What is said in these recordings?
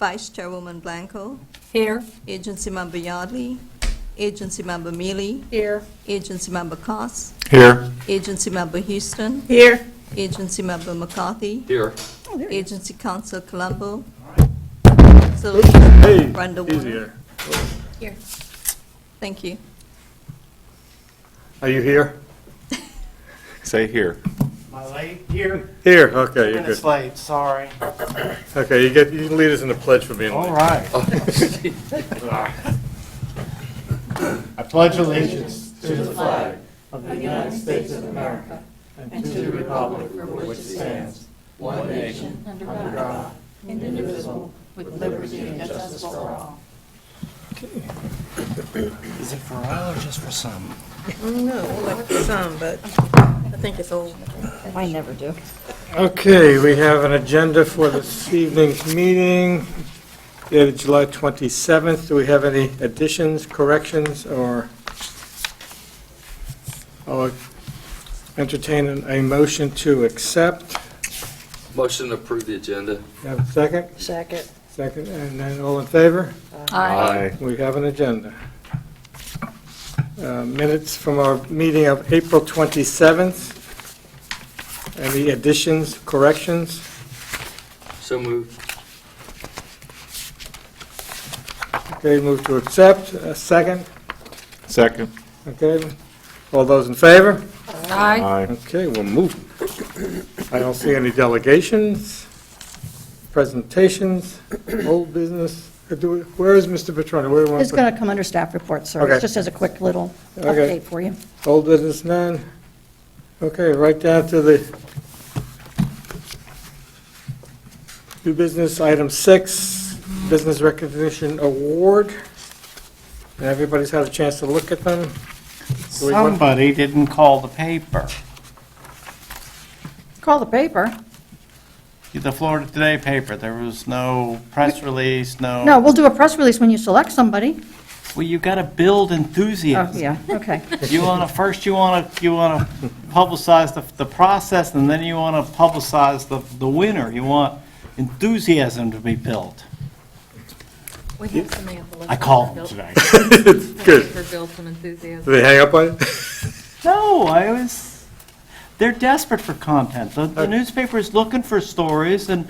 Vice Chairwoman Blanco, Here. Agency Member Yardley, Agency Member Mealy, Here. Agency Member Koss, Here. Agency Member Houston, Here. Agency Member McCarthy, Here. Agency Council Colombo, Hey, Facility Brenda Warner. easier. Here. Thank you. Are you here? Say here. Am I late here? Here, okay, 2 you're minutes good. late, sorry. Okay, you can lead us in the pledge for being All late. right. I pledge allegiance to the flag of the United States of America and to the republic for which it stands, one nation, under God, indivisible, with liberty and justice for all. Is it for all or just for some? No, like some, but I think it's old. I never do. Okay, we have an agenda for this evening's meeting, dated July 27th. Do we have any additions, corrections, or I'll entertain a motion to accept? Motion to approve the agenda. Have a second? Second. Second, and then all in favor? Aye. We have an agenda. Minutes from our meeting of April 27th. Any additions, corrections? So moved. Okay, move to accept. A second? Second. Okay, all those in favor? Aye. Aye. Okay, we'll move. I don't see any delegations, presentations, old business. Where is Mr. Petroni? Where do you want It's to going to come under staff report, sir. Okay. It's just as a quick little Okay. update for you. put old business none? Okay, right down to the new business, item 6, Business Recognition Award. And everybody's had a chance to look at them. Do we want- Somebody didn't call the paper. Call the paper. The Florida Today paper, there was no press release, No, we'll do a press release when you select somebody. Well, you got to build Oh, enthusiasm. yeah, okay. You want to, first you want to publicize the process, and then you want to publicize the winner. You want enthusiasm to be built. We have some ample. I called them today. Good. For build some enthusiasm. Do they hang up on it? No, they're desperate for content. The newspaper is looking for stories, and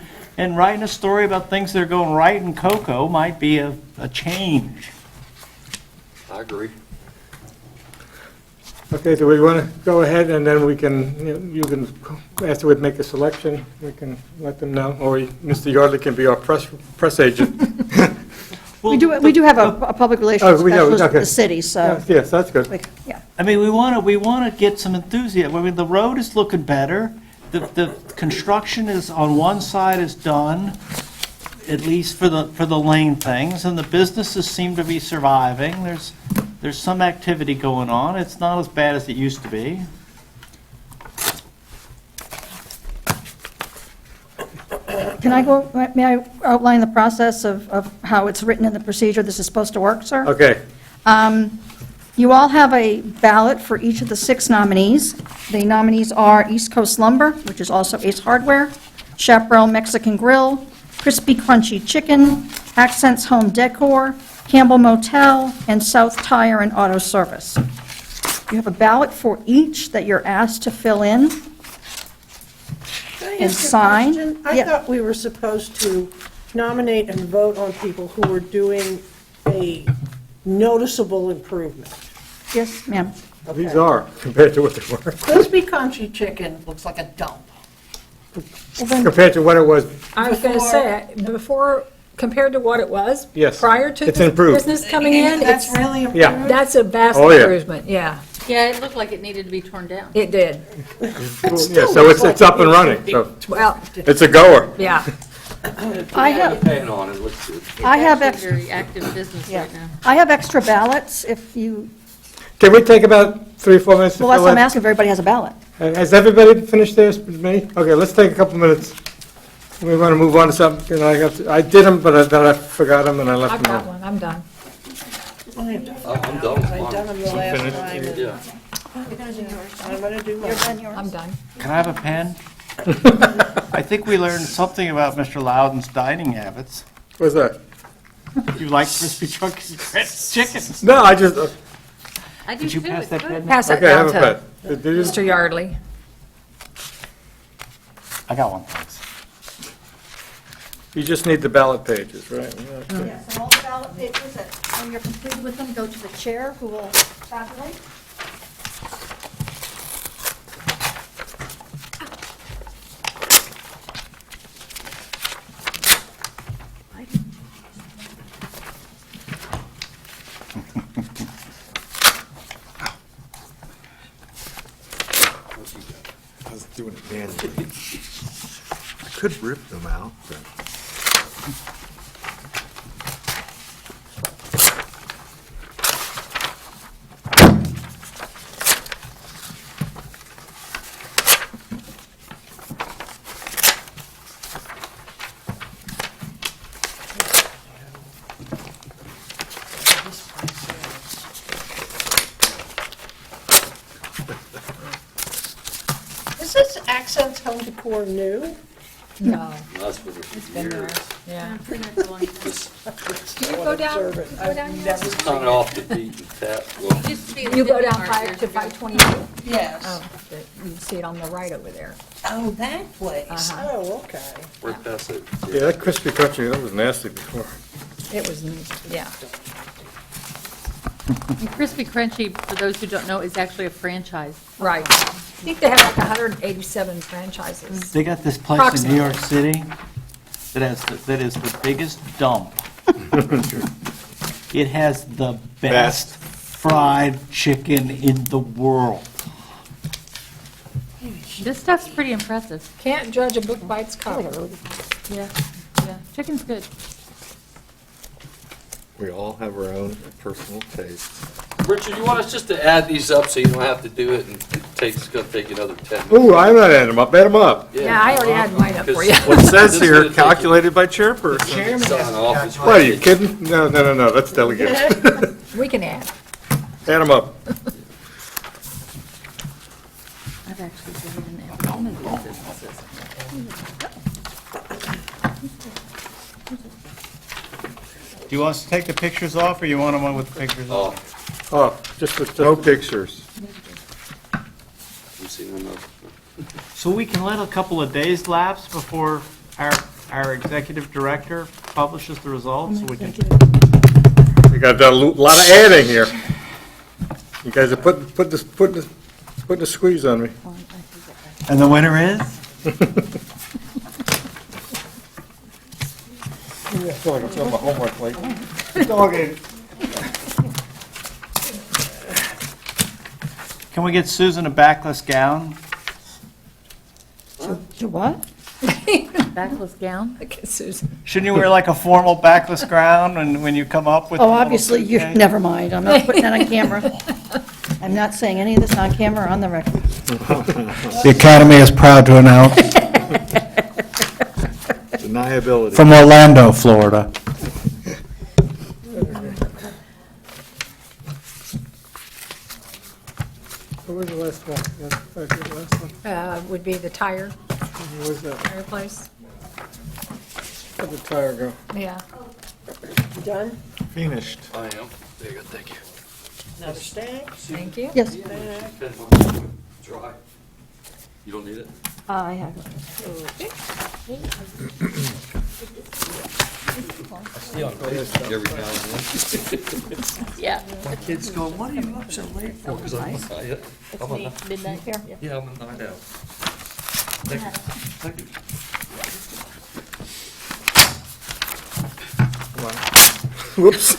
writing a story about things that are going right in cocoa might be a change. I agree. Okay, do we want to go ahead and then we can, you can, after we make a selection, we can let them know, or Mr. Yardley can be our press agent. We do have a public relations Oh, we have- specialist with okay. the city, so, Yes, that's good. yeah. I mean, we want to get some enthusiasm. I mean, the road is looking better. The construction is, on one side is done, at least for the lane things, and the businesses seem to be surviving. There's some activity going on. It's not as bad as it used to be. May I outline the process of how it's written in the procedure this is supposed to work, sir? Okay, You all have a ballot for each of the 6 nominees. The nominees are East Coast Lumber, which is also Ace Hardware, Chaparral Mexican Grill, Crispy Crunchy Chicken, Accents Home Decor, Campbell Motel, and South Tire and Auto Service. You have a ballot for each that you're asked to fill in and sign. I Yeah. thought we were supposed to nominate and vote on people who were doing a noticeable improvement. Yes, ma'am. these are compared to what they were, Crispy Crunchy Chicken looks like a dump. compared to what it was. I was going to say, before, compared to what it was? Yes. Prior to It's the improved. business coming in? That's it's- really Yeah. improved. That's a vast Oh, yeah. improvement, yeah. Yeah, it looked like it needed to be torn down. It did. Yeah, so it's up and running, so Well, it's a goer. yeah. I have, Paying on it, looks good. I have It's actually extra, very active business yeah. right now. I have extra ballots if you, Can we take about 3 or 4 minutes to well, that's fill what I'm in? asking if everybody has a ballot. Has everybody finished theirs, me? Okay, let's take a couple minutes. We want to move on to something, and I did them, but then I forgot them and I left I've them got out. one, I'm done. I'm done with I done mine. them the last time. and Yeah. I'm gonna do mine. I'm done. Can I have a pen? I think we learned something about Mr. Loudon's dining habits. What's that? You like crispy chicken? No, I just, I do Did you too, pass it's that good. pen? Pass that okay, have down a to pet. Did you- Mr. Yardley. I got one, thanks. You just need the ballot pages, right? Okay. Yes, and all the ballot papers, that when you're completed with them, go to the chair, who will tabulate. I was doing it manually. I could rip them out, but. Is this Accents Home Decor new? No, That's for the it's been there, yeah. Pretty much the one. Do you go down, Observe it. go down here? It's kind of off the beaten path. Well, Used to be a You go City down Mart 5 years to ago. 522? Yes. Oh, you see it on the right over there. Oh, that place. Uh-huh. Oh, okay. we're past it. Yeah, that crispy country, that was nasty before. It was, yeah. And Crispy Crunchy, for those who don't know, is actually a franchise. Right. I think they have like 187 franchises. They got this place in New York City that is the biggest dump. It has the best fried chicken in the world. This stuff's pretty impressive. Can't judge a book by its cover. Yeah, yeah. Chicken's good. We all have our own personal taste. Richard, you want us just to add these up so you don't have to do it, and it's gonna take another 10 minutes? Ooh, I'm not adding them up, add them up. Yeah, I already had mine up for you. What it says This is here, gonna take you- calculated by chairperson. Sign off is What, are you kidding? No, that's delegated. We can add. Add them up. I've actually been in one of these businesses. Do you want us to take the pictures off, or you want them with the pictures on? Oh, Oh, just No pictures. you see one of So we can let a couple of days lapse before our executive director publishes the results? So we can. You got a lot of adding here. You guys are putting a squeeze on me. And the winner is? I feel like I'm throwing my homework late. Dog ate it. Can we get Susan a backless gown? To what? Backless gown? Okay, Susan. Shouldn't you wear like a formal backless gown when you come up with? Oh, obviously, you, never mind, I'm not putting that on camera. I'm not saying any of this on camera, or on the record. The Academy is proud to announce Deniability. from Orlando, Florida. What was the last one? The last one? Would be the tire, What was that? tire place. Where'd the tire go? Yeah. You done? Finished. I am. There you go, thank you. Another stack? Thank you. Yes, Dry. You don't need it? I have. Every now and then. Yeah. Kids go, what are you up so late for? Because I'm Midnight here. yeah, I'm a night owl. Thank you. Thank you. Whoops.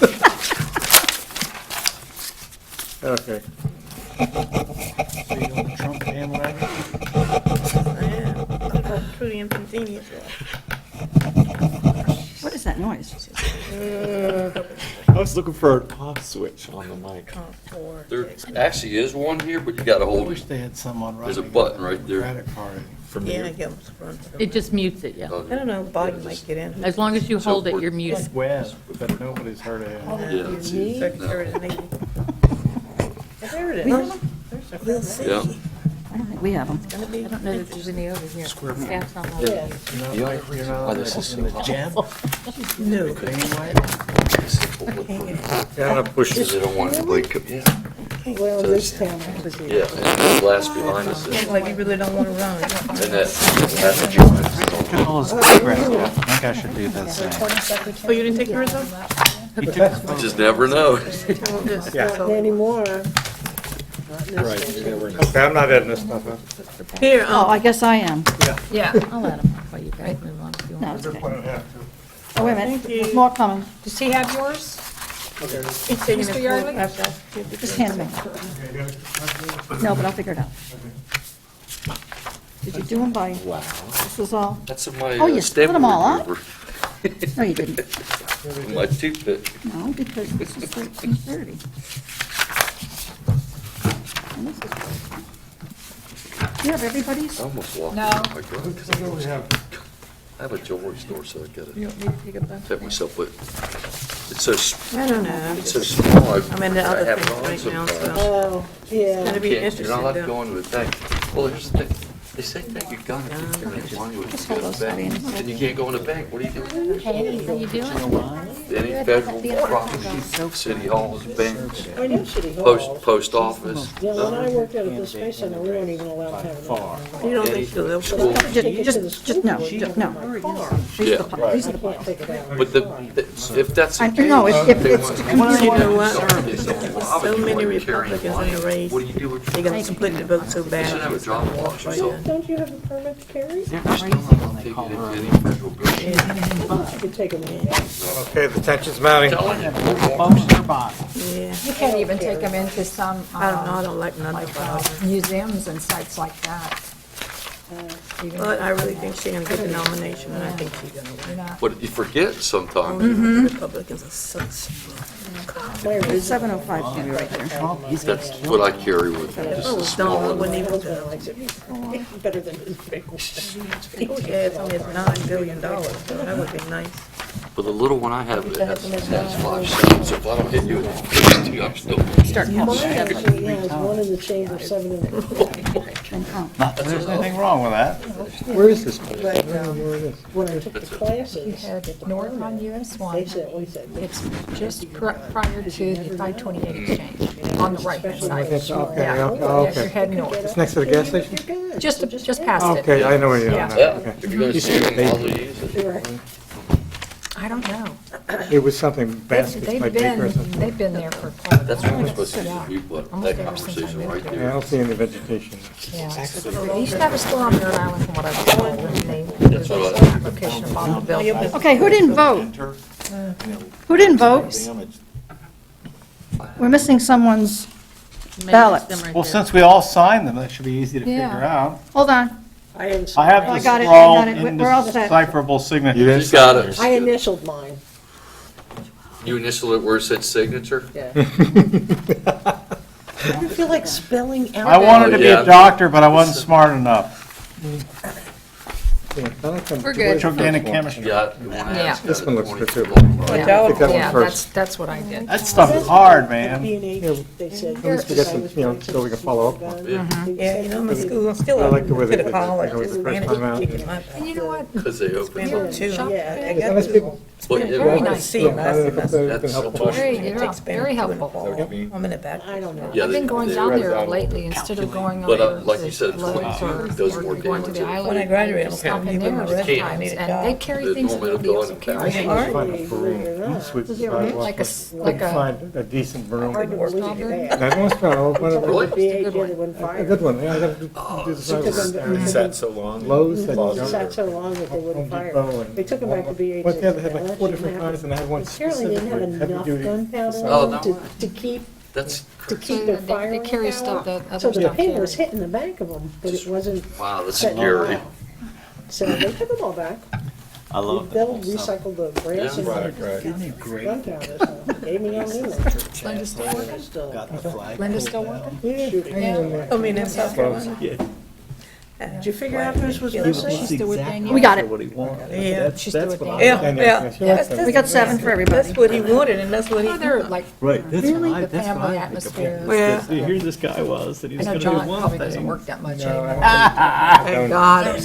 Okay. Trump bandwagon? Pretty inconvenient. What is that noise? I was looking for a off switch on the mic. There actually is one here, but you gotta I hold wish it. they had some on There's a running. button right there. Credit card. From Yeah, I you. get them. It just mutes it, yeah. Oh, I don't know, Biden might get in. As long as you hold it, we're- you're muted. Web, but nobody's heard of it. Yeah, it's easy. Secretary of the Navy. There it is. We'll see. Yeah. I don't think we have them. I don't know that there's any over here. Staff's not allowed. Yeah. Oh, this is so hot. No. Yeah, the bushes. They don't want it to like, yeah, Well, in this town, yeah, and the glass behind us is, Like you really don't want to run. and that, Look at all this progress. I think I should do that same. Oh, you didn't take yours off? you just never know. not anymore. Okay, I'm not adding this stuff up. Here, Oh, I guess I am. yeah. I'll let them while you guys move on if you No, want. it's okay. Oh, wait a minute, there's more coming. Does he have yours? Mr. Yardley? Just hand me. No, but I'll figure it out. Did you do them by, this is all? That's in my Oh, you split stamp them all up? remover. No, you didn't. My toothpick. No, because this is 1330. And this is 13. Do you have everybody's? I almost walked No. into my garage 'cause I have a jewelry store, so I gotta You want me to take a bunch? fit myself, but it's so, I don't know. it's so small. I'm into I other have it things on right now, sometimes. so. Oh, yeah. Gonna be You're not interesting allowed to to. go into a bank. Well, here's the thing. They say take your gun if you carry money with you to the bank. And you can't go in the bank. What are you doing? Hey, how you doing? Any federal property, city halls, banks, I know City Hall. post office. Yeah, when I worked out at the Space Center, we weren't even allowed to have an You don't think so? They'll School. Just, no, no. These are Yeah. the, these are the Can't take it out. But if that's the I case. know, if they it's want to to confuse You know what? There's So many Republicans in the race. What do you do with They got split the vote so You bad. should have a drop box or something. Don't you have a permit to carry? You're still not taking it to any federal building. You could take them in. Okay, the tension's mounting. Yeah. You can't even take them into some I don't know. I don't like none of them. museums and sites like that. But I really think she's gonna get the nomination, and I think she's gonna win. You know, But you forget sometimes. The Republicans are such. It's 705 should be right there. That's what I carry with me. If Just I a was small dumb, I one. wouldn't even go. Better than his big one. Oh, yeah, it's only $9 billion, so that would be nice. But the little one I have, it has 5 cents. So if I don't hit you in the face, I'm still. Mine actually has one in the chamber, 7 in the. Not that there's anything wrong with that. Where is this? When I took the classes, head north on US they 1, said, we said, it's just prior to the 528 exchange, on the right-hand side. Okay, Yeah, okay. yes, you're heading It's north. next to the gas station? Just past it. Okay, I know where you are now. Yeah, Okay. if you're gonna see it, I'll use it. I don't know. It was something baskets by Baker or something. They've been there for quite a That's what while. we're supposed to do, but that conversation right Yeah, I there. don't see any vegetation. Yeah. They used to have a store on Merritt Island from what I was told, and they, That's what I- application of automobile. Okay, who didn't vote? Who didn't vote? We're missing someone's ballot. Well, since we all signed them, that should be easy to Yeah. figure out. Hold on. I didn't. I have I to got it, I scroll got it. We're all set. indecipherable signatures. You didn't She's got it. I initialed mine, You initial it where it said signature? yeah. I don't feel like spelling out. I wanted to be Yeah. a doctor, but I wasn't smart enough. We're good. Organic chemistry. Yeah. You wanna Yeah. ask This one looks good, too. $24. I think that one Yeah, first. that's what I did. That stuff is hard, man. D&H, they said. At least we got some, you know, so we can follow up on it. Yeah, you know, my school, I'm still I up like the way they to did the it. college. You know, Just the first managed time out. to keep my. And you know what? Because they opened Your it. Too. shop Yeah, there, I It's got nice people. But very yeah, nice. See, I don't know if it's been That's helpful. Very, It yeah, takes very helpful. I'm in the back. I don't know. yeah, I've they- been going they- down there lately instead of going But, over like you said, the Lowe's 22 does more going to the damage. island. When I graduated, I'm Stop gonna in give them there a most rest. I times, need a and job. they carry The things that normal nobody else will dog carry. and Find a broom, sweep the sidewalk. Like a, Like like a, find a decent broom. Hard to believe that. That one's found, whatever. Really? BA did it when A fired. good one, yeah, I gotta do the sidewalk. Sat so long. Lowe's had It junk. sat so long that they Home wouldn't fire. Depot and. They took them back to BA. What, yeah, they had like 4 different kinds, and I had one Apparently they didn't have specifically enough heavy duty. gunpowder Oh, on no. them to keep, That's to keep their fire. they carry stuff that So other the stuff pin was carry. hitting the back of them, but it wasn't. wow, that's setting scary. off. So they took them all back. I love They'll recycle the brass and Right, right. gunpowder, so gave me all new ones. Linda's still working? Still Linda's still working? shooting. I mean, in South Carolina. Did you figure out whose was Yeah. missing? She's still with Danielle? We got it. What he wanted. Yeah. She's still with Danielle? Yeah, And yeah. she likes them. We got 7 for everybody. That's what he wanted, and that's what he. Oh, they're like Right, that's really fine, the that's family fine. atmosphere. Yeah. Here this guy was, and he I was know gonna John do one probably doesn't thing. work that much No, I anymore. Thank God.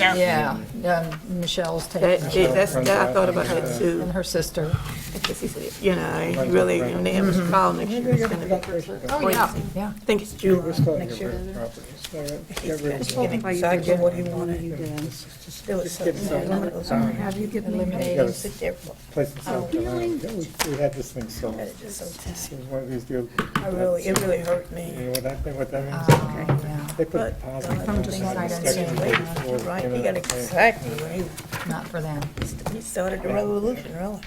Yeah, Michelle's taking I thought about that too. and her sister. Because he said, you know, he really, when they have his call next year, it's gonna be Oh, yeah, yeah. I think it's July. We're still Next here year. with properties. So, get rid of He's it. getting exactly what he wanted. There was Get something, one of those, Have you given me eliminated, sit there for, Place in South Carolina. We had this thing sold. it's just so testy. It was one of these deals. It really hurt You me. know what that means? Yeah, They put But, deposit God, on just the sight inspection unseen. date before, Right, you know, he got exactly what not for them. he started the revolution, really.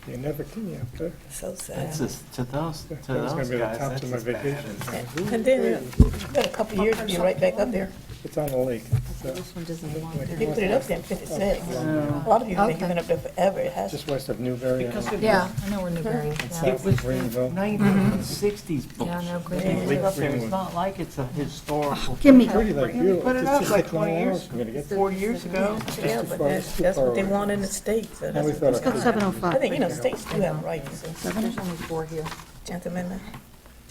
You never can, yeah. But So sad. That's just, to those that was gonna be the guys, top that's of my as bad vacation. as. And then, it's been a couple of years to be right back up there. It's on the lake. So, This one doesn't belong there. They put it up there in 56. A lot of people think it's been up there forever. It has. just west of Newberry. Yeah, I know where Newberry is. Yeah, South of Greenville. 1960s books. yeah I know They Greenville. live up there. It's not like it's a historical. Give me, Pretty like beautiful. Put it It's up just like 20 20 years, hours. We're gonna get 4 years ago. Yeah, but that's what they want in the States. So And we that's, thought let's go of- I 705. think, you know, states do have rights. There's only 4 here. 10th Amendment.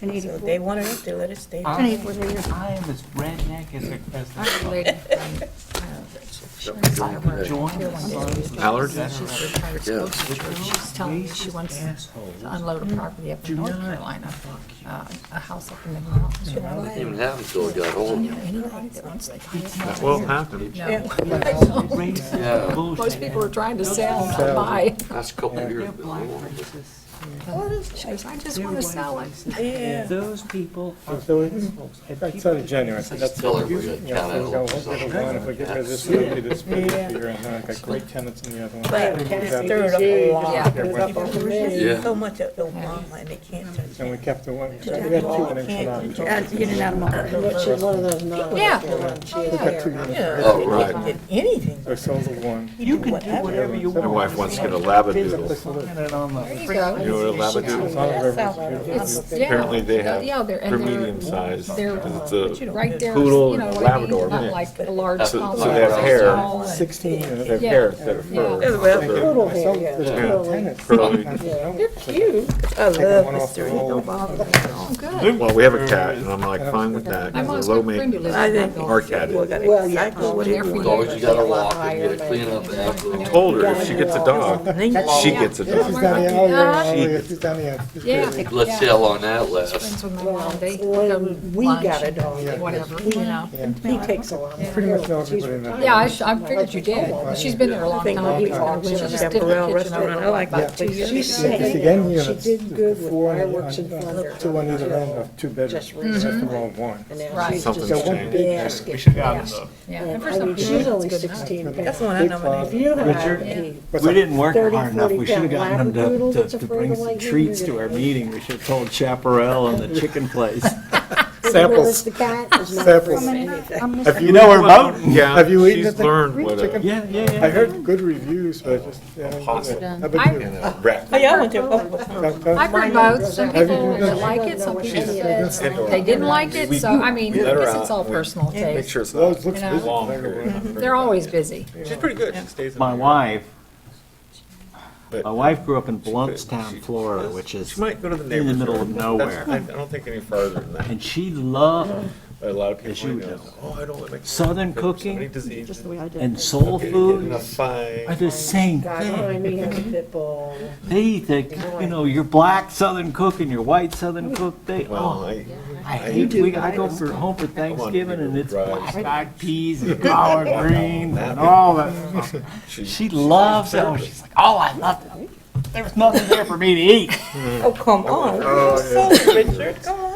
So 1084. they want it up there, let it stay. 1084 right here. I am as redneck as I have a lady from, Allard? she's retired school teacher. She's telling me she wants to unload a property up in North Carolina, a house up in the mountains. You know, I didn't even have until I got home. anybody that wants to buy it. That will happen. No. Yeah, Most people are trying to sell, not buy. that's a couple of years ago. She goes, I just want to sell it. Yeah. Those people are. So I started January. I said, that's Tell it. everybody You know, that we'll go, Canada we'll get one. If we get rid of this, we'll do this figure. And then I got great tenants in the other one. But it stirred up a lot. Yeah. Stirred up a lot. Yeah. So much of Obama and they can't touch And it. we kept the one, we had 2 units for now. Add, you didn't add them all. She's one of those non. Yeah. We got 2 units. Yeah, Oh, they right. can't get anything. So I sold the one. You can do whatever you My want. wife wants to get a It's a labradoodle. place to live. Get it on the- There you go. You know what a labradoodle It's on the river. South It's, yeah. Apparently they have, Yeah, they're and medium sized, they're because it's a right there, poodle you know and a what I mean? Labrador Not mix. like a large So- house. so they have hair. Small and- 16 units. They have Yeah. hair instead of Yeah. fur. Poodle I hair, sold yeah. the Poodle. tenants. Curly. They're cute. I one love off mystery. the wall. Don't bother me at all. Oh, good. Well, we have a cat, and I'm like, fine with that, My because mom's they're low got friend who maintenance. lives I in think that Our building. cat Well, is. got Well, exactly yeah. what There he for As wanted. long as you got a lock and get it clean up after. Told her if she gets a dog, she gets a She's dog. down the alley. She's down the end. Yeah. Let's see how long that lasts. Friends with my mom, they When go we lunch got a and dog, whatever, you know. he takes a lot. Pretty much know everybody in that. Yeah, I figured you did. She's been there a long think time. he She walks in just that did the Burrell kitchen restaurant. over I like about that 2 place. years She's ago. The safe. end She units, did good with 4 fireworks and thunder. 2 on either end of 2 bedrooms. Just The rest of them all recently. one. And now Right. she's Something's just changed. basket. Yeah, And and for I mean, some she's people, only it's good enough. 16 That's pounds. the one I Big nominated. If you Richard? have a What's We up? didn't work 30, hard enough. We should have 40 gotten them labradoodle to that's to afraid bring of some lightning, treats you're to our gonna- meeting. We should have told Chaparral and the chicken place. Samples. The cat is not Samples. afraid of anything. I'm Have missing. You know we're voting. Yeah, Have you eaten she's the learned green what chicken? a Yeah, yeah, yeah. I heard good reviews, but I just, possum how about you? and a rat. Oh, yeah, I went there a couple of times. I've heard both. Some Have you people been- like it, some people She's- said they didn't like it, so, I mean, I Let her guess it's out. all personal Make taste. sure it's Well, not it looks You know. busy. long period. They're always busy. She's pretty good, she stays in My there. wife, But my wife grew up in Blountstown, Florida, which is She might go to the in the neighbor's middle yard. of nowhere. I don't think any farther than that. And she loved But a lot of As people I you know, know. oh, I don't like Southern cooking Many diseases. Just the way I did. and soul food Getting a fight. are the same God, thing. behind me has a pit bull. They eat the, you know, your black Southern cook and your white Southern cook, they, Well, oh, I I hate, I go for home for Thanksgiving and it's black-eyed peas and collard greens and all that. She loves it. Oh, she's like, oh, I love it. There was nothing there for me to eat. Oh, come on. So, Richard, come on.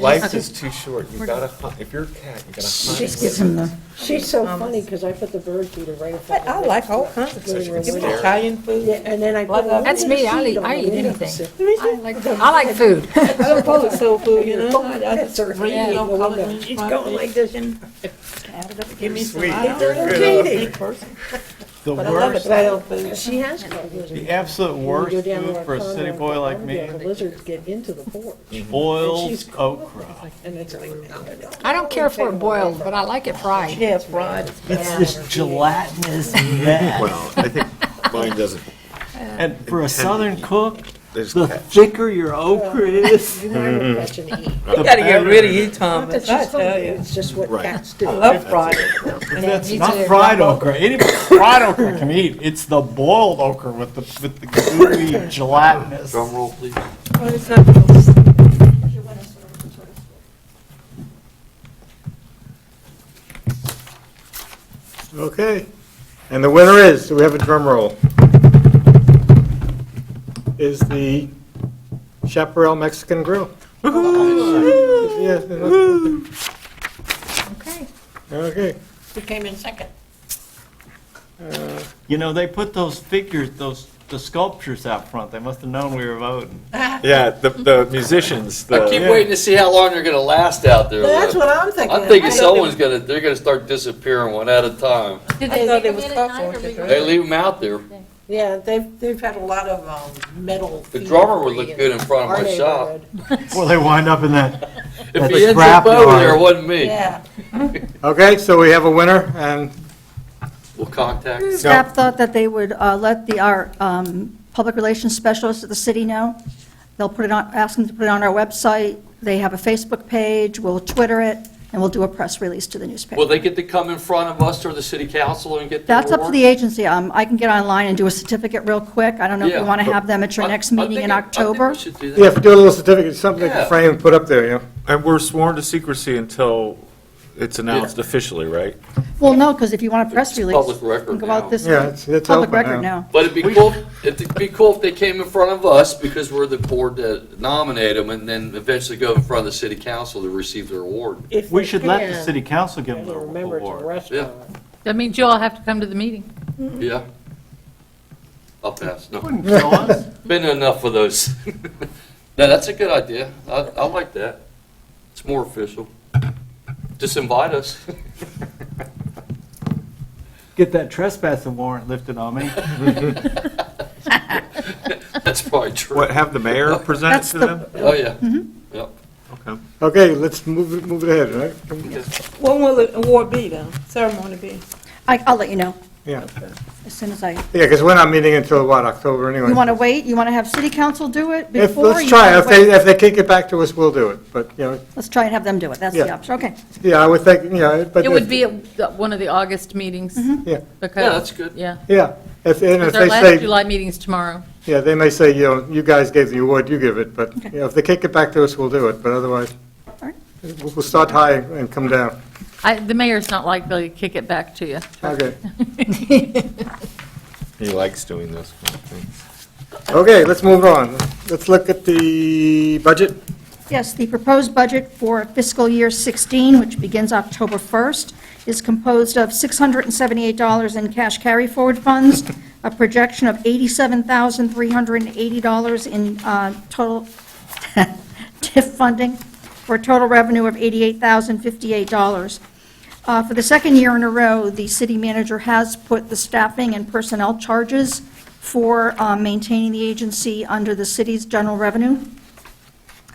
Life is too short. You gotta hunt. If you're a cat, you gotta hunt. Just gives him the, She's so funny because I put the bird feeder right in front I of her. like all kinds of food. Give me Italian food. Yeah, and then I put a little That's me, I seed eat, on I the eat end. anything. I like food. I don't call it soul food, you know? I That's her just hand don't in the call it window. She's going like this and add it up. Give me some. Sweet. I don't They're know. good. I'm a sweet person. The But I love it, worst, but I don't food. She has cold lizards. the absolute When you worst go down to food our for a condo city in boy like Columbia, me, The lizards get into the porch, boiled she's okra. and it's like, I don't care for it boiled, but I like it fried. Yeah, fried. It's this gelatinous mess. Well, I think mine doesn't, And for a southern cook, there's the catch. thicker your okra is, you learn to catch and eat. You gotta get rid of you, Not that Thomas, she's I tell hungry, you. it's just what Right. cats do. I love fried. that's Me not too. fried okra. Anybody fried okra can eat. It's the boiled okra with the gooey gelatinous. Drum roll, please. Well, it's not close. Okay. And the winner is, do we have a drum roll? Is the Chaparral Mexican Grill. Yes, Okay. okay. Who came in second? You know, they put those figures, the sculptures out front. They must have known we were voting. Yeah, the musicians, I keep waiting to see how long they're gonna last out there. That's though. what I'm thinking. I'm thinking I thought someone's they're gonna start disappearing one at a time. I thought it was cockroaches, They right? leave them out there. Yeah, they've had a lot of metal. The drummer would look good in front of my shop. Well, they wind up in that. If That's he ends scrap up over yard. there, it wasn't me. Yeah. Okay, so we have a winner, and We'll contact. Staff thought that they would let our public relations specialist at the city know. They'll put it on, ask them to put it on our website. They have a Facebook page, we'll Twitter it, and we'll do a press release to the newspaper. Will they get to come in front of us or the city council and get their That's up to award? the agency. I can get online and do a certificate real quick. I don't know if Yeah. you want to have them at your I- next I meeting think in it- I think October. we should do that. yeah, if you do a little certificate, something they Yeah. can frame and put up there, you know. and we're sworn to secrecy until it's announced officially, right? Well, no, because if you want a press It's release. public record you can go now. out this Yeah, it's public open record now. now. But it'd be cool if they came in front of us because we're the board that nominate them and then eventually go in front of the city council to receive their award. If We they should let the can, city council give and them the remember it's a award. restaurant. That means you all have to come to the meeting. Yeah? I'll pass. No. Wouldn't kill us. Been enough of those. No, that's a good idea. I like that. It's more official. Just invite us. Get that trespassing warrant lifted on me. That's probably true. What, have the mayor present it That's to the- them? Oh, yeah. Yep. Okay. Okay, let's move it ahead, right? When will the award be, though? Ceremony be? I'll let you know Yeah, as soon as I, yeah, because we're not meeting until, what, October anyway? you want to wait? You want to have city council do it If, before? let's you try, wanna it. wait? If they kick it back to us, we'll do it, but, you know, Let's try and have them do it. That's the Yeah. option. Okay. yeah, I would think, you know, but. It would be at one of the August meetings. Yeah, Because, Yeah, that's good. yeah. yeah, and if Because our they last say, July meeting's tomorrow. yeah, they may say, you know, you guys gave the award, you give it, but, you know, if they kick it back to us, we'll do it, but otherwise, All right. we'll start high and come down. The mayor's not likely to kick it back to you. Okay, He likes doing those kind of things. okay, let's move on. Let's look at the budget. Yes, the proposed budget for fiscal year 16, which begins October 1st, is composed of $678 in cash carry-forward funds, a projection of $87,380 in total TIF funding, for a total revenue of $88,058. For the second year in a row, the city manager has put the staffing and personnel charges for maintaining the agency under the city's general revenue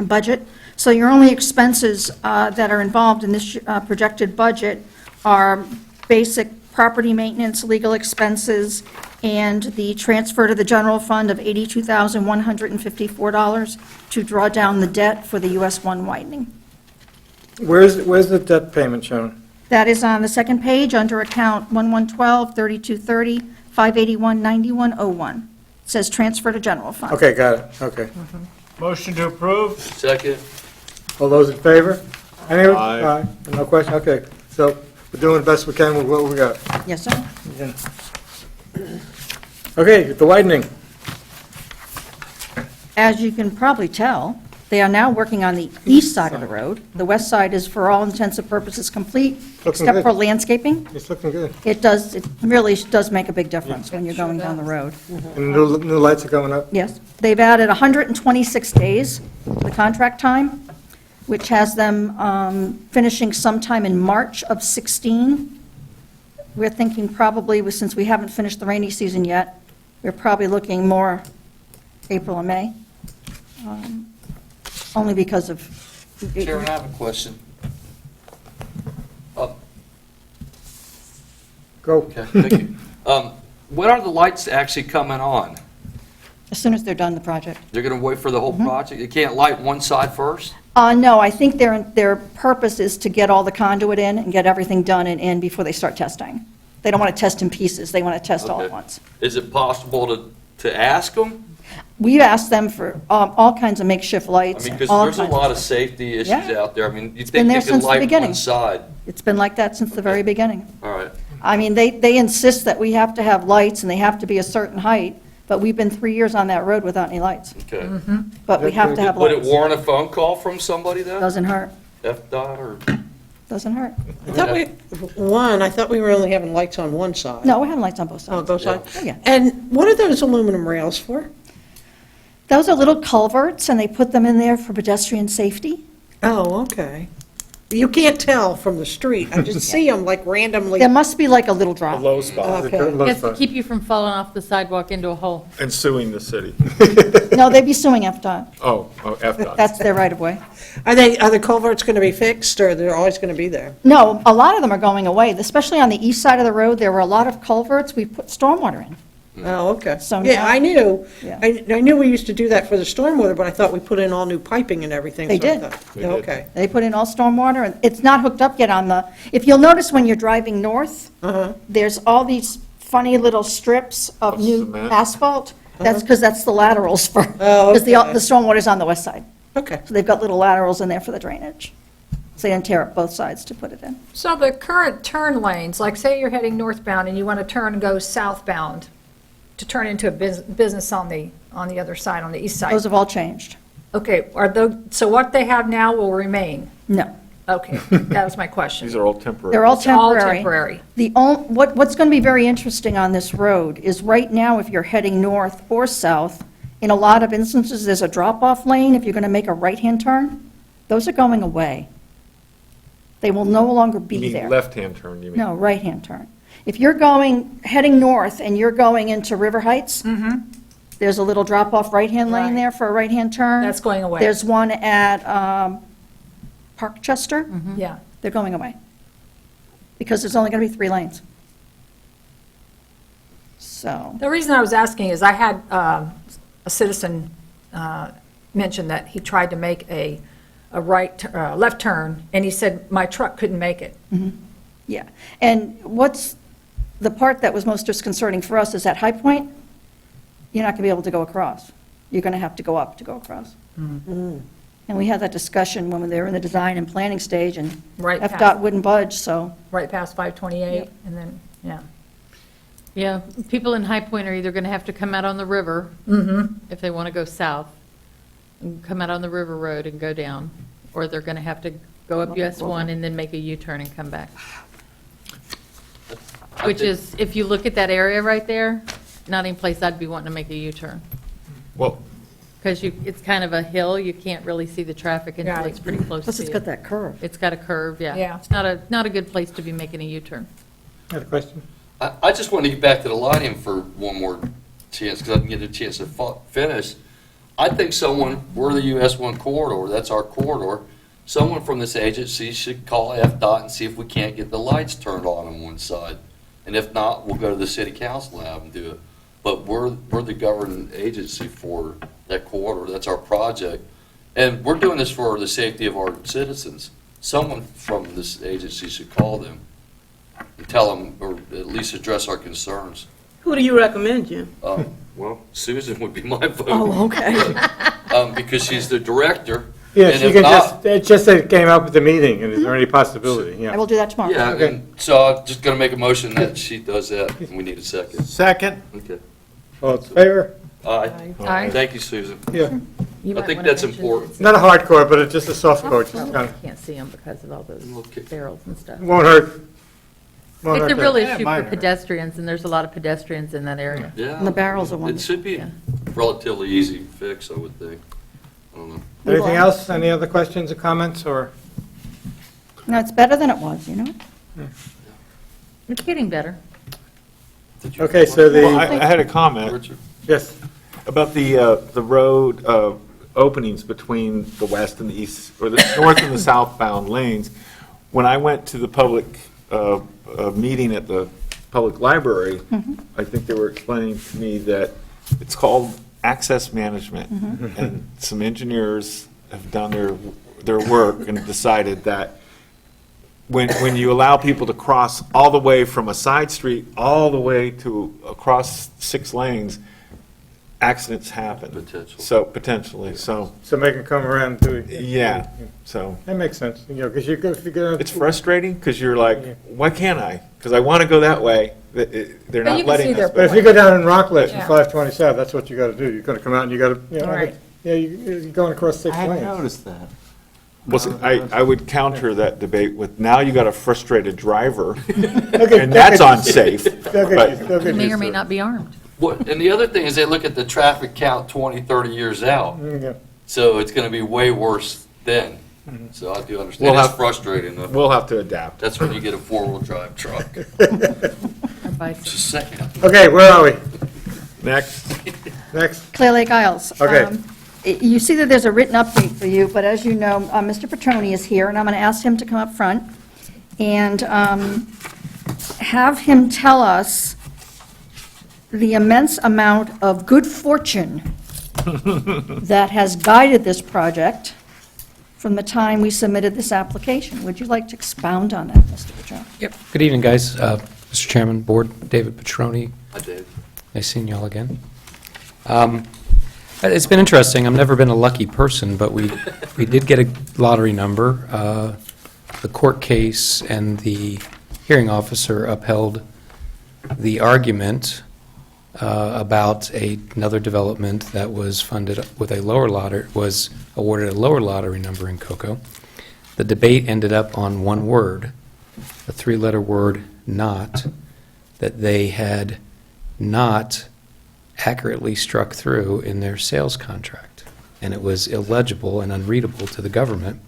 budget. So your only expenses that are involved in this projected budget are basic property maintenance, legal expenses, and the transfer to the general fund of $82,154 to draw down the debt for the US1 widening. Where's the debt payment shown? That is on the second page, under account 1112-3230, 581-9101. It says transfer to general fund. Okay, got it, okay. Motion to approve? Second. All those in favor? Any? Aye. No question, okay. So we're doing the best we can with what we got. Yes, sir. Okay, the widening. As you can probably tell, they are now working on the east side of the road. The west side is, for all intents and purposes, complete, Looking except good. for landscaping. It's looking good. It really does make a big difference when you're going down the road. And new lights are going up? Yes. They've added 126 days, the contract time, which has them finishing sometime in March of 16. we're thinking probably, since we haven't finished the rainy season yet, we're probably looking more April and May, only because of... Chairman, I have a question. Go. Okay, thank you. When are the lights actually coming on? As soon as they're done, the project. They're going to wait for the whole project? You can't light one side first? No, I think their purpose is to get all the conduit in and get everything done and in before they start testing. They don't want to test in pieces, they want to test all at Okay. once. Is it possible to ask them? We've asked them for all kinds of makeshift I lights. mean, and because all there's a kinds lot of stuff. safety issues Yeah. out there. I mean, you been think there they can since the light beginning. one side? It's been like that since the very beginning. All right. I mean, they insist that we have to have lights and they have to be a certain height, but we've been 3 years on that road without any lights. Okay. But we have to have Would it lights. warrant a phone call from somebody then? Doesn't hurt, FDOT or? doesn't hurt. I thought I thought we were only having lights on one side. No, we're having lights on both Oh, sides. both sides? Oh, yeah. And what are those aluminum rails for? Those are little culverts, and they put them in there for pedestrian safety. Oh, okay. You can't tell from the street. I just see them like randomly. There must be like a little A drop. low spot Okay. Yes, to keep you from falling off the sidewalk into a hole. and suing the city. No, they'd be suing FDOT. Oh, FDOT. That's their right of way. Are the culverts going to be fixed, or they're always going to be there? No, a lot of them are going away, especially on the east side of the road. There were a lot of culverts. We put stormwater in. Oh, okay. So Yeah, now- I knew. Yeah. I knew we used to do that for the stormwater, but I thought we put in all new piping and everything. They so I did. thought- They did. Okay. They put in all stormwater, and it's not hooked up yet on the, if you'll notice when you're driving north, Uh-huh. there's all these funny little strips of Of new cement? asphalt. That's because that's the laterals for, Oh, because okay. the stormwater's on the west side. Okay. So they've got little laterals in there for the drainage. So they didn't tear up both sides to put it in. So the current turn lanes, like say you're heading northbound and you want to turn and go southbound to turn into a business on the other side, on the east side. Those have all changed. Okay, are those, so what they have now will remain? No, Okay, that was my question. These are all temporary. they're all It's all temporary. temporary. What's going to be very interesting on this road is right now, if you're heading north or south, in a lot of instances, there's a drop-off lane if you're going to make a right-hand turn. Those are going away. They will no longer You be mean there. left-hand turn, you mean? No, right-hand turn. If you're heading north and you're going into River Heights, there's a little drop-off right-hand lane Right. there for a right-hand turn. That's going away. There's one at Parkchester. Yeah. They're going away. Because there's only going to be 3 lanes. So, The reason I was asking is I had a citizen mention that he tried to make a left turn, and he said, my truck couldn't make it. yeah. And what's the part that was most disconcerting for us is at High Point, you're not going to be able to go across. You're going to have to go up to go across. And we had that discussion when they were in the design and planning stage, and Right FDOT past, wouldn't budge, so, right past 528, Yep. and then, yeah. Yeah, people in High Point are either going to have to come out on the river if they want to go south, and come out on the river road and go down, or they're going to have to go up US1 and then make a U-turn and come back. Which is, if you look at that area right there, not any place I'd be wanting to make a U-turn. Well, Because it's kind of a hill, you can't really see the traffic until Right. it's pretty close to plus you. it's got that curve. It's got a curve, yeah. Yeah. It's not a good place to be making a U-turn. Got a question? I just want to get back to the lighting for one more chance, because I didn't get a chance to finish. I think we're the US1 corridor, that's our corridor. Someone from this agency should call FDOT and see if we can't get the lights turned on one side. And if not, we'll go to the city council and have them do it. But we're the governing agency for that corridor, that's our project. And we're doing this for the safety of our citizens. Someone from this agency should call them and tell them, or at least address our concerns. Who do you recommend, Jim? Well, Susan would be my vote. Oh, okay. Because she's the director. Yes, And you if can not- it's just that it came up at the meeting, and is there any possibility? I Yeah. will do that tomorrow. Yeah, Okay. and so I'm just going to make a motion that she does that, and we need a second. second. Okay. All in favor? Aye. Aye. Thank you, Susan. Yeah. You I might think wanna that's mention important. it's- Not a hardcore, but it's just a soft core, just kind of, Can't see them because of all those Okay. barrels and stuff. won't hurt. Won't It's hurt a to- real Yeah, issue might for hurt. pedestrians, and there's a lot of pedestrians in that area. Yeah. And the barrels are It wonderful. should be Yeah. relatively easy fix, I would think. I don't know. Anything else? Any other questions or comments, or? No, it's better than it was, you know? It's getting better. Did you- Okay, so Well, I the, had a comment Richard? yes, about the road openings between the west and the east, or the north and the southbound lanes. When I went to the public meeting at the public library, I think they were explaining to me that it's called access management. And some engineers have done their work and decided that when you allow people to cross all the way from a side street all the way to across 6 lanes, accidents happen. Potentially, so, make them come around to, yeah, so. that makes sense, because you go, if you go. It's frustrating, because you're like, why can't I? Because I want to go that way, they're But you not can letting see their us. But if you go down in Rockledge Yeah. from 527, that's what you gotta do, you're gonna come out and you gotta, Right. you're going across 6 I hadn't lanes. noticed that. Well, see, I would counter that debate with, now you got a frustrated driver, Okay, and that's unsafe. they'll get used- they'll He get may used or to may it. not be armed. And the other thing is they look at the traffic count 20, 30 years out. Yeah. So it's going to be way worse then. So I do understand. We'll It's have- frustrating. Though. We'll have to adapt. That's when you get a 4-wheel drive truck. Or Just bicycle. a second. Okay, where are we? Next, Next? Clear Lake Isles. Okay. You see that there's a written update for you, but as you know, Mr. Petroni is here, and I'm going to ask him to come up front and have him tell us the immense amount of good fortune that has guided this project from the time we submitted this application. Would you like to expound on that, Mr. Petroni? Yep. Good evening, guys. Mr. Chairman, Board, David Petroni. I did. Nice seeing you all again. It's been interesting. I've never been a lucky person, but we did get a lottery number. The court case and the hearing officer upheld the argument about another development that was funded with a lower lottery, was awarded a lower lottery number in Cocoa. The debate ended up on one word, a 3-letter word, not, that they had not accurately struck through in their sales contract. And it was illegible and unreadable to the government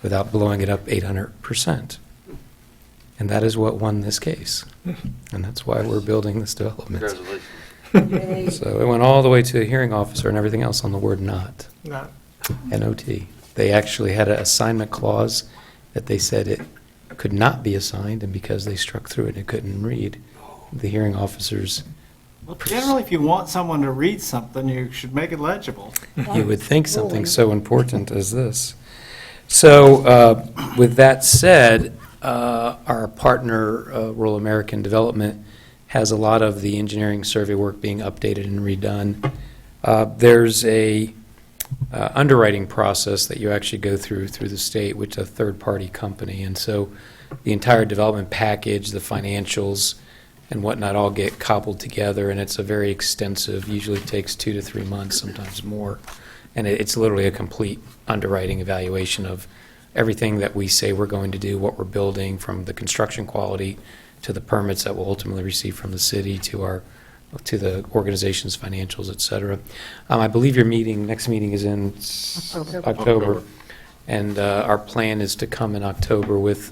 without blowing it up 800%. And that is what won this case. And that's why we're building this development. Congratulations. So it went all the way to the hearing officer and everything else on the word not, Not. N-O-T. They actually had an assignment clause that they said it could not be assigned, and because they struck through it and it couldn't read, the hearing officers, Well, generally, if you want someone to read something, you should make it legible. you would think something so important as this. So with that said, our partner, Rural American Development, has a lot of the engineering survey work being updated and redone. There's a underwriting process that you actually go through the state, which is a third-party company. And so the entire development package, the financials, and whatnot all get cobbled together, and it's a very extensive, usually takes 2 to 3 months, sometimes more. And it's literally a complete underwriting evaluation of everything that we say we're going to do, what we're building, from the construction quality to the permits that we'll ultimately receive from the city to the organization's financials, et cetera. I believe your next meeting is in October. And our plan is to come in October with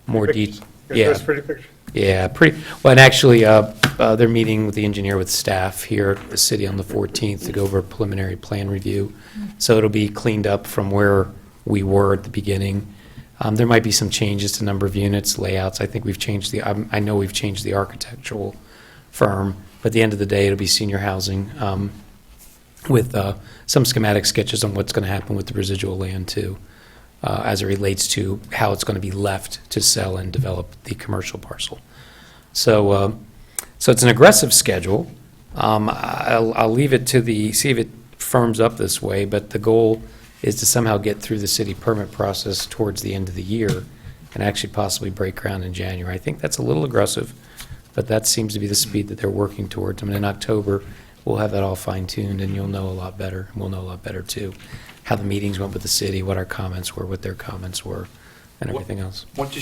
more detail. Yeah. That's pretty picture. Yeah, pretty, well, and actually, they're meeting with the engineer with staff here at the city on the 14th to go over a preliminary plan review. So it'll be cleaned up from where we were at the beginning. There might be some changes to number of units, layouts. I think we've changed I know we've changed the architectural firm, but at the end of the day, it'll be senior housing with some schematic sketches on what's going to happen with the residual land, too. As it relates to how it's going to be left to sell and develop the commercial parcel. So it's an aggressive schedule. I'll leave it to see if it firms up this way, but the goal is to somehow get through the city permit process towards the end of the year and actually possibly break ground in January. I think that's a little aggressive, but that seems to be the speed that they're working towards. I mean, in October, we'll have that all fine-tuned, and you'll know a lot better. We'll know a lot better, too, how the meetings went with the city, what our comments were, what their comments were, and everything else. Once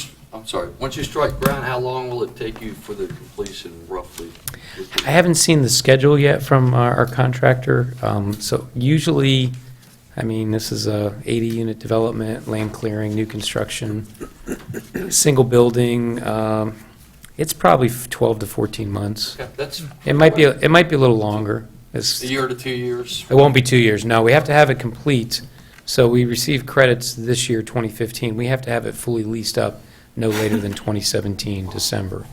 you strike ground, how long will it take you for the completion roughly? I haven't seen the schedule yet from our contractor. So usually, I mean, this is a 80-unit development, land clearing, new construction, single building. It's probably 12 to 14 months. Okay, that's It might be a little longer. It's- a year to 2 years. It won't be 2 years, no. We have to have it complete. So we received credits this year, 2015. We have to have it fully leased up no later than 2017, December.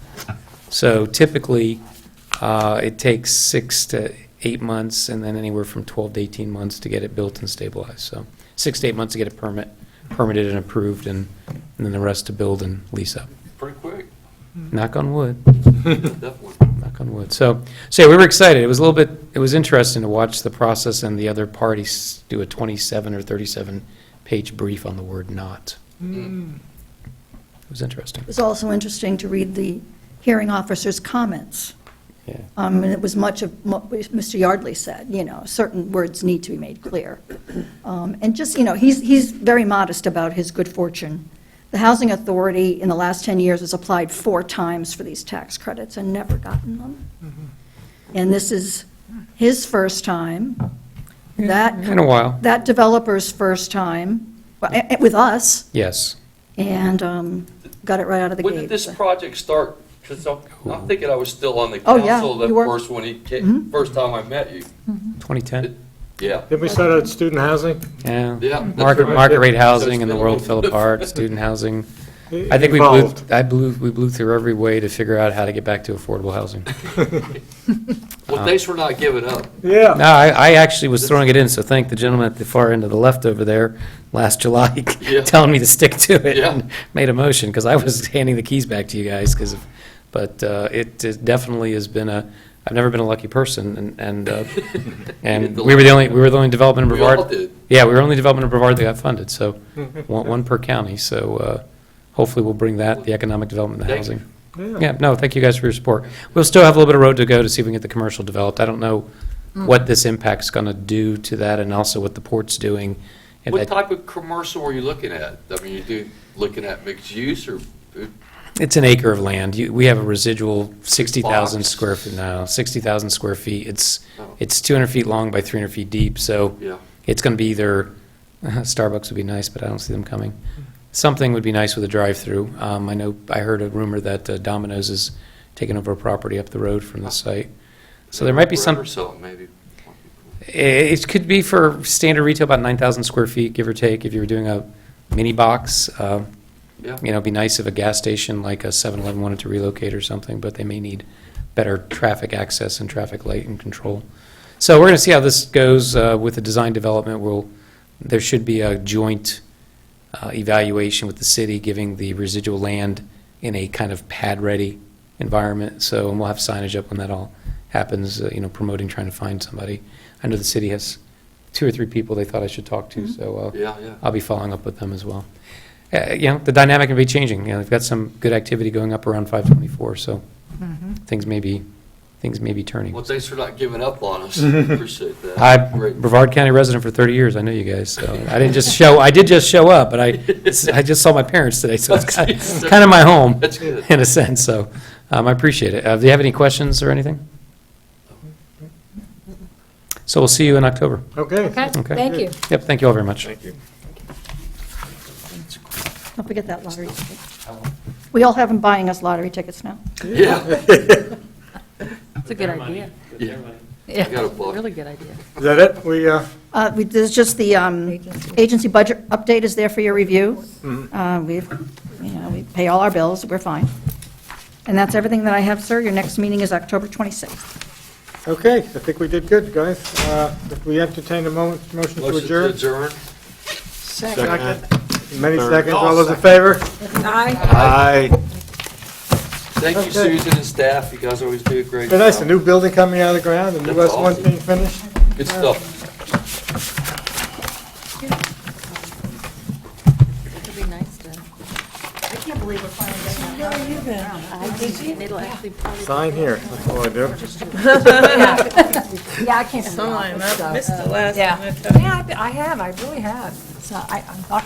So typically, it takes 6 to 8 months, and then anywhere from 12 to 18 months to get it built and stabilized. So 6 to 8 months to get it permitted and approved, and then the rest to build and lease up. Pretty quick, Knock on wood. definitely. Knock on wood. So yeah, we were excited. It was interesting to watch the process and the other parties do a 27 or 37-page brief on the word "not." It was interesting. It was also interesting to read the hearing officer's comments. Yeah. And it was much of what Mr. Yardley said, certain words need to be made clear. And just, he's very modest about his good fortune. The Housing Authority in the last 10 years has applied 4 times for these tax credits and never gotten them. And this is his first time. In a while. That developer's first time, with us, Yes. and got it right out of the gate. When did this project start? Because I'm thinking I was still on the Oh, yeah, council that you were. first when he came, first time I met you. 2010. Yeah. Did we start out student housing? Yeah. Yeah, that's Market right. rate So housing it's and the been a world little fell apart. Student housing. I It think we evolved. blew through every way to figure out how to get back to affordable housing. Well, thanks for not giving up. Yeah. No, I actually was throwing it in, so thank the gentleman at the far end of the left over there last July, Yeah. telling me to stick to it, Yeah. and made a motion, because I was handing the keys back to you guys, but it definitely has been I've never been a lucky person, and we were the only development in We all Brevard. did. Yeah, we were the only development in Brevard that got funded, so one per county, so hopefully we'll bring the economic development and the Thank you. housing. Yeah, no, thank you guys for your support. We'll still have a little bit of road to go to see if we can get the commercial developed. I don't know what this impact's going to do to that, and also what the port's doing. And What type of commercial were you looking at? I mean, looking at mixed use or? It's an acre of land. We have a residual 60,000 Box. square feet now, 60,000 square feet. Oh. It's 200 feet long by 300 feet deep, so Yeah. it's going to be either, Starbucks would be nice, but I don't see them coming. Something would be nice with a drive-through. I heard a rumor that Domino's is taking over a property up the road from the site. So there might be some, Or something, maybe. it could be for standard retail, about 9,000 square feet, give or take, if you were doing a mini box. Yeah. It'd be nice if a gas station like a 7-Eleven wanted to relocate or something, but they may need better traffic access and traffic light and control. So we're going to see how this goes with the design development. There should be a joint evaluation with the city, giving the residual land in a kind of pad-ready environment. So, and we'll have signage up when that all happens, promoting, trying to find somebody. I know the city has 2 or 3 people they thought I should talk to, so Yeah. I'll be following up with them as well. The dynamic will be changing. They've got some good activity going up around 524, so things may be turning. Well, thanks for not giving up on us. Appreciate that. I'm Great. Brevard County resident for 30 years. I know you guys, so I did just show up, but I just saw my parents today, so it's kind of my home That's good. in a sense. So I appreciate it. Do you have any questions or anything? So we'll see you in October. Okay. Okay, Okay. thank you. Yep. Thank you all very much. Thank you. Don't forget that lottery ticket. We all have them buying us lottery tickets now. Yeah. It's a good idea. I got a book. Really good idea. Is that it? There's just the agency budget update is there for your review. We pay all our bills, we're fine. And that's everything that I have, sir. Your next meeting is October 26th. Okay, I think we did good, guys. If we entertain a motion to Motion to adjourn. adjourn. Second. Many Third. seconds. All those in favor? Aye. Thank you, Okay. Susan and staff. You guys always do a great Very nice, a job. new building coming out of the ground, the That's US1 awesome. being finished. Good stuff. It'd be nice to. I can't believe we're finally getting that. I think, and it'll actually probably. Sign here, that's all I do. Yeah, I can't. Someone, I missed the last Yeah, one. yeah, I have, I really have. So I'm not